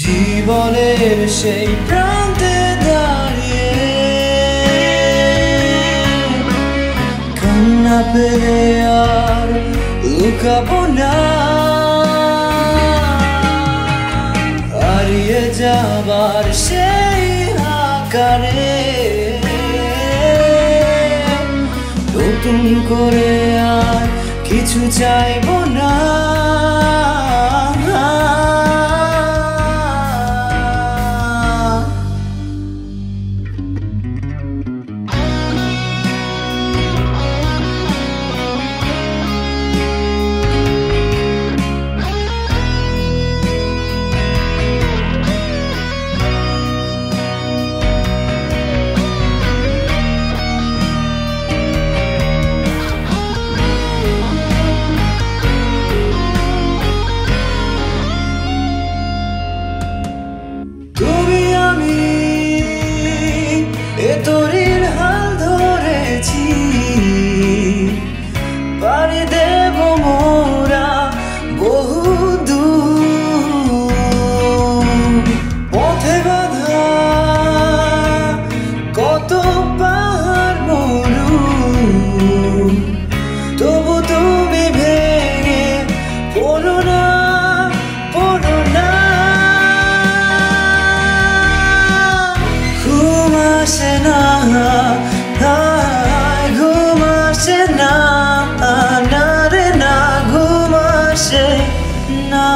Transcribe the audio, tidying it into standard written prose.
জীবনের সেই প্রান্তে দাঁড়িয়ে কান্না পেলে আর লুকাবো না, হারিয়ে যাবার সেই আকারে নতুন করে আর কিছু চাইবো না। তোরের হাল ধরেছি, পাড়ি দেব মোরা বহু দূর, পথে বাঁধা কত পাহাড় মরু, তবু তুমি ভেঙে পড়ো না, পড়ো না। ঘুম আসে না, ঘুম আসে না, না রে না, ঘুম আসে না।